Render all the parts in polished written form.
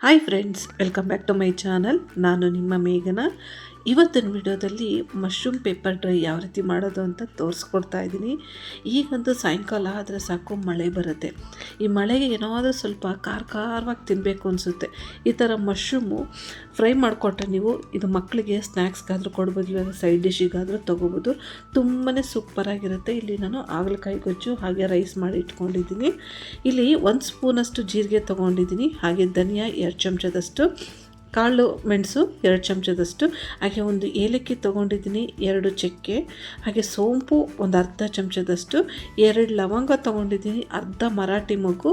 Hi friends, welcome back to my channel. ನಾನು ನಿಮ್ಮ ಮೇಘನ. ಇವತ್ತಿನ ವಿಡಿಯೋದಲ್ಲಿ ಮಶ್ರೂಮ್ ಪೇಪರ್ ಡ್ರೈ ಯಾವ ರೀತಿ ಮಾಡೋದು ಅಂತ ತೋರಿಸ್ಕೊಡ್ತಾ ಇದ್ದೀನಿ. ಈಗಂತೂ ಸಾಯಂಕಾಲ ಆದರೆ ಸಾಕು ಮಳೆ ಬರುತ್ತೆ. ಈ ಮಳೆಗೆ ಏನಾದರೂ ಸ್ವಲ್ಪ ಖಾರವಾಗಿ ತಿನ್ನಬೇಕು ಅನಿಸುತ್ತೆ. ಈ ಥರ ಮಶ್ರೂಮು ಫ್ರೈ ಮಾಡಿಕೊಟ್ರೆ ನೀವು ಇದು ಮಕ್ಕಳಿಗೆ ಸ್ನ್ಯಾಕ್ಸ್ಗಾದರೂ ಕೊಡ್ಬೋದು, ಇಲ್ಲ ಸೈಡ್ ಡಿಶ್ಶಿಗಾದರೂ ತೊಗೋಬೋದು. ತುಂಬಾ ಸೂಪರಾಗಿರುತ್ತೆ. ಇಲ್ಲಿ ನಾನು ಹಾಗಲಕಾಯಿ ಗೊಜ್ಜು ಹಾಗೆ ರೈಸ್ ಮಾಡಿ ಇಟ್ಕೊಂಡಿದ್ದೀನಿ. ಇಲ್ಲಿ 1 ಸ್ಪೂನಷ್ಟು ಜೀರಿಗೆ ತೊಗೊಂಡಿದ್ದೀನಿ, ಹಾಗೆ ಧನಿಯಾ 2 ಚಮಚದಷ್ಟು, ಕಾಳು ಮೆಣಸು 2 ಚಮಚದಷ್ಟು, ಹಾಗೆ 1 ಏಲಕ್ಕಿ ತೊಗೊಂಡಿದ್ದೀನಿ, 2 ಚಕ್ಕೆ, ಹಾಗೆ ಸೋಂಪು 1 ಅರ್ಧ ಚಮಚದಷ್ಟು, 2 ಲವಂಗ ತೊಗೊಂಡಿದ್ದೀನಿ, ಅರ್ಧ ಮರಾಠಿ ಮೊಗ್ಗು,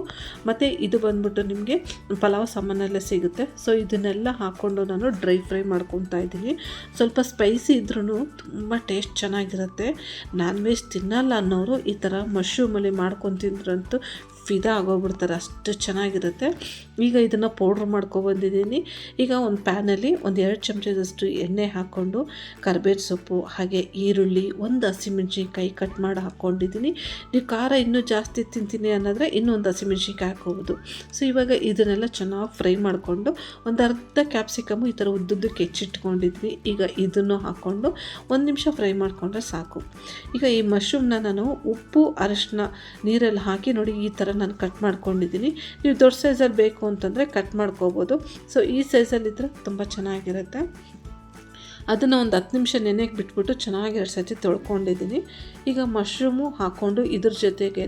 ಮತ್ತು ಇದು ಬಂದ್ಬಿಟ್ಟು ನಿಮಗೆ ಪಲಾವ್ ಸಾಮಾನೆಲ್ಲ ಸಿಗುತ್ತೆ. ಸೊ ಇದನ್ನೆಲ್ಲ ಹಾಕ್ಕೊಂಡು ನಾನು ಡ್ರೈ ಫ್ರೈ ಮಾಡ್ಕೊತಾ ಇದ್ದೀನಿ. ಸ್ವಲ್ಪ ಸ್ಪೈಸಿ ಇದ್ರೂ ತುಂಬ ಟೇಸ್ಟ್ ಚೆನ್ನಾಗಿರುತ್ತೆ. ನಾನ್ ವೆಜ್ ತಿನ್ನಲ್ಲ ಅನ್ನೋರು ಈ ಥರ ಮಶ್ರೂಮಲ್ಲಿ ಮಾಡ್ಕೊಂಡು ತಿಂದ್ರಂತೂ ಫಿದಾ ಆಗೋಗ್ಬಿಡ್ತಾರೆ, ಅಷ್ಟು ಚೆನ್ನಾಗಿರುತ್ತೆ. ಈಗ ಇದನ್ನು ಪೌಡ್ರ್ ಮಾಡ್ಕೊಬಂದಿದ್ದೀನಿ. ಈಗ ಒಂದು ಪ್ಯಾನಲ್ಲಿ 2 ಚಮಚದಷ್ಟು ಎಣ್ಣೆ ಹಾಕ್ಕೊಂಡು ಕರಿಬೇವು ಸೊಪ್ಪು, ಹಾಗೆ ಈರುಳ್ಳಿ, 1 ಹಸಿಮೆಣ್ಸಿನ್ಕಾಯಿ ಕಟ್ ಮಾಡಿ ಹಾಕ್ಕೊಂಡಿದ್ದೀನಿ. ನೀವು ಖಾರ ಇನ್ನೂ ಜಾಸ್ತಿ ತಿಂತೀನಿ ಅನ್ನೋದ್ರೆ ಇನ್ನೊಂದು ಹಸಿಮೆಣ್ಸಿನ್ಕಾಯಿ ಹಾಕ್ಕೋಬೋದು. ಸೊ ಇವಾಗ ಇದನ್ನೆಲ್ಲ ಚೆನ್ನಾಗಿ ಫ್ರೈ ಮಾಡಿಕೊಂಡು ಒಂದು ಅರ್ಧ ಕ್ಯಾಪ್ಸಿಕಮ್ಮು ಈ ಥರ ಉದ್ದುದ್ದಕ್ಕೆ ಹೆಚ್ಚಿಟ್ಕೊಂಡಿದ್ವಿ. ಈಗ ಇದನ್ನು ಹಾಕ್ಕೊಂಡು 1 ನಿಮಿಷ ಫ್ರೈ ಮಾಡಿಕೊಂಡ್ರೆ ಸಾಕು. ಈಗ ಈ ಮಶ್ರೂಮ್ನ ನಾನು ಉಪ್ಪು ಅರಿಶಿನ ನೀರಲ್ಲಿ ಹಾಕಿ ನೋಡಿ ಈ ಥರ ನಾನು ಕಟ್ ಮಾಡ್ಕೊಂಡಿದ್ದೀನಿ. ನೀವು ದೊಡ್ಡ ಸೈಜಲ್ಲಿ ಬೇಕು ಅಂತಂದರೆ ಕಟ್ ಮಾಡ್ಕೋಬೋದು. ಸೊ ಈ ಸೈಜಲ್ಲಿದ್ದರೆ ತುಂಬ ಚೆನ್ನಾಗಿರುತ್ತೆ. ಅದನ್ನು ಒಂದು 10 ನಿಮಿಷ ನೆನೆಗೆ ಬಿಟ್ಬಿಟ್ಟು ಚೆನ್ನಾಗಿ 2 ಸತಿ ತೊಳ್ಕೊಂಡಿದ್ದೀನಿ. ಈಗ ಮಶ್ರೂಮು ಹಾಕ್ಕೊಂಡು ಇದ್ರ ಜೊತೆಗೇ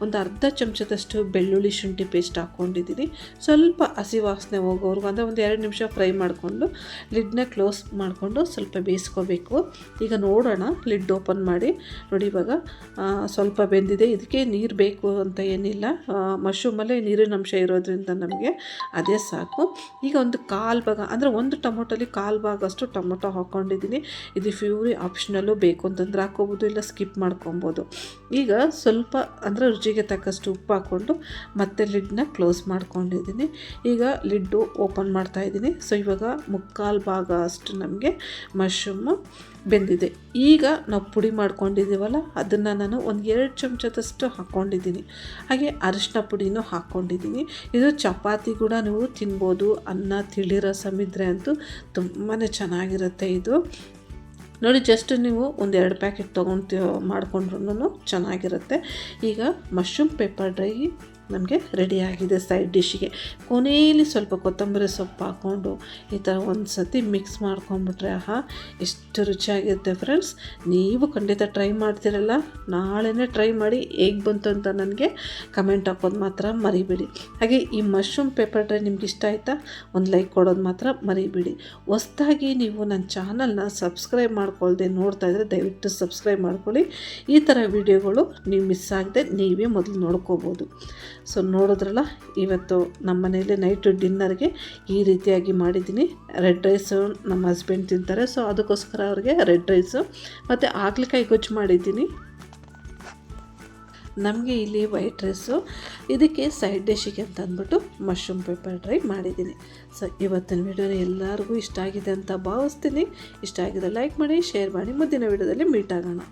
ಒಂದು ಅರ್ಧ ಚಮಚದಷ್ಟು ಬೆಳ್ಳುಳ್ಳಿ ಶುಂಠಿ ಪೇಸ್ಟ್ ಹಾಕ್ಕೊಂಡಿದ್ದೀನಿ. ಸ್ವಲ್ಪ ಹಸಿ ವಾಸನೆ ಹೋಗೋವರೆಗೂ ಅಂದರೆ ಒಂದು 2 ನಿಮಿಷ ಫ್ರೈ ಮಾಡಿಕೊಂಡು ಲಿಡ್ನ ಕ್ಲೋಸ್ ಮಾಡಿಕೊಂಡು ಸ್ವಲ್ಪ ಬೇಯಿಸ್ಕೋಬೇಕು. ಈಗ ನೋಡೋಣ, ಲಿಡ್ ಓಪನ್ ಮಾಡಿ ನೋಡಿ, ಇವಾಗ ಸ್ವಲ್ಪ ಬೆಂದಿದೆ. ಇದಕ್ಕೆ ನೀರು ಬೇಕು ಅಂತ ಏನಿಲ್ಲ, ಮಶ್ರೂಮಲ್ಲೇ ನೀರಿನ ಅಂಶ ಇರೋದ್ರಿಂದ ನಮಗೆ ಅದೇ ಸಾಕು. ಈಗ ಒಂದು 1/4 ಭಾಗ ಅಂದರೆ 1 ಟೊಮೊಟೊಲಿ 1/4 ಭಾಗ ಅಷ್ಟು ಟೊಮೊಟೊ ಹಾಕ್ಕೊಂಡಿದ್ದೀನಿ. ಇದು ಪ್ಯೂರಿ ಆಪ್ಷನಲ್ಲು, ಬೇಕು ಅಂತಂದ್ರೆ ಹಾಕ್ಕೋಬೋದು, ಇಲ್ಲ ಸ್ಕಿಪ್ ಮಾಡ್ಕೊಬೋದು. ಈಗ ಸ್ವಲ್ಪ ಅಂದರೆ ರುಚಿಗೆ ತಕ್ಕಷ್ಟು ಉಪ್ಪು ಹಾಕ್ಕೊಂಡು ಮತ್ತೆ ಲಿಡ್ನ ಕ್ಲೋಸ್ ಮಾಡ್ಕೊಂಡಿದ್ದೀನಿ. ಈಗ ಲಿಡ್ಡು ಓಪನ್ ಮಾಡ್ತಾಯಿದ್ದೀನಿ. ಸೊ ಇವಾಗ 3/4 ಭಾಗ ಅಷ್ಟು ನಮಗೆ ಮಶ್ರೂಮು ಬೆಂದಿದೆ. ಈಗ ನಾವು ಪುಡಿ ಮಾಡ್ಕೊಂಡಿದ್ದೀವಲ್ಲ ಅದನ್ನು ನಾನು 2 ಚಮಚದಷ್ಟು ಹಾಕ್ಕೊಂಡಿದ್ದೀನಿ. ಹಾಗೆ ಅರಿಶಿನ ಪುಡಿನೂ ಹಾಕ್ಕೊಂಡಿದ್ದೀನಿ. ಇದು ಚಪಾತಿ ಕೂಡ ನೀವು ತಿನ್ಬೋದು, ಅನ್ನ ತಿಳಿ ರಸಂ ಇದ್ದರೆ ಅಂತೂ ತುಂಬಾ ಚೆನ್ನಾಗಿರುತ್ತೆ ಇದು. ನೋಡಿ, ಜಸ್ಟ್ ನೀವು 1-2 ಪ್ಯಾಕೆಟ್ ಮಾಡ್ಕೊಂಡ್ರೂ ಚೆನ್ನಾಗಿರುತ್ತೆ. ಈಗ ಮಶ್ರೂಮ್ ಪೇಪರ್ ಡ್ರೈ ನಮಗೆ ರೆಡಿಯಾಗಿದೆ. ಸೈಡ್ ಡಿಶ್ಶಿಗೆ ಕೊನೆಯಲ್ಲಿ ಸ್ವಲ್ಪ ಕೊತ್ತಂಬರಿ ಸೊಪ್ಪು ಹಾಕ್ಕೊಂಡು ಈ ಥರ ಒಂದು ಸತಿ ಮಿಕ್ಸ್ ಮಾಡ್ಕೊಂಬಿಟ್ರೆ ಎಷ್ಟು ರುಚಿಯಾಗಿರುತ್ತೆ ಫ್ರೆಂಡ್ಸ್. ನೀವು ಖಂಡಿತ ಟ್ರೈ ಮಾಡ್ತೀರಲ್ಲ, ನಾಳೆನೇ ಟ್ರೈ ಮಾಡಿ ಹೇಗೆ ಬಂತು ಅಂತ ನನಗೆ ಕಮೆಂಟ್ ಹಾಕೋದು ಮಾತ್ರ ಮರಿಬೇಡಿ. ಹಾಗೆ ಈ ಮಶ್ರೂಮ್ ಪೇಪರ್ ಡ್ರೈ ನಿಮ್ಗೆ ಇಷ್ಟ ಆಯಿತಾ, ಒಂದು ಲೈಕ್ ಕೊಡೋದು ಮಾತ್ರ ಮರಿಬೇಡಿ. ಹೊಸ್ದಾಗಿ ನೀವು ನನ್ನ ಚಾನಲ್ನ ಸಬ್ಸ್ಕ್ರೈಬ್ ಮಾಡ್ಕೊಳ್ದೆ ನೋಡ್ತಾ ಇದ್ದರೆ ದಯವಿಟ್ಟು ಸಬ್ಸ್ಕ್ರೈಬ್ ಮಾಡ್ಕೊಳ್ಳಿ. ಈ ಥರ ವಿಡಿಯೋಗಳು ನೀವು ಮಿಸ್ ಆಗದೆ ನೀವೇ ಮೊದಲು ನೋಡ್ಕೋಬೋದು. ಸೊ ನೋಡಿದ್ರಲ್ಲ, ಇವತ್ತು ನಮ್ಮ ಮನೆಯಲ್ಲಿ ನೈಟ್ ಡಿನ್ನರ್ಗೆ ಈ ರೀತಿಯಾಗಿ ಮಾಡಿದ್ದೀನಿ. ರೆಡ್ ರೈಸು ನಮ್ಮ ಹಸ್ಬೆಂಡ್ ತಿಂತಾರೆ, ಸೊ ಅದಕ್ಕೋಸ್ಕರ ಅವ್ರಿಗೆ ರೆಡ್ ರೈಸು ಮತ್ತು ಹಾಗಲಕಾಯಿ ಗೊಜ್ಜು ಮಾಡಿದ್ದೀನಿ. ನಮಗೆ ಇಲ್ಲಿ ವೈಟ್ ರೈಸು, ಇದಕ್ಕೆ ಸೈಡ್ ಡಿಶ್ಶಿಗೆ ಅಂತ ಅಂದ್ಬಿಟ್ಟು ಮಶ್ರೂಮ್ ಪೇಪರ್ ಡ್ರೈ ಮಾಡಿದ್ದೀನಿ. ಸೊ ಇವತ್ತಿನ ವಿಡಿಯೋನ ಎಲ್ಲರಿಗೂ ಇಷ್ಟ ಆಗಿದೆ ಅಂತ ಭಾವಿಸ್ತೀನಿ. ಇಷ್ಟ ಆಗಿದೆ ಲೈಕ್ ಮಾಡಿ, ಶೇರ್ ಮಾಡಿ. ಮುಂದಿನ ವಿಡಿಯೋದಲ್ಲಿ ಮೀಟ್ ಆಗೋಣ.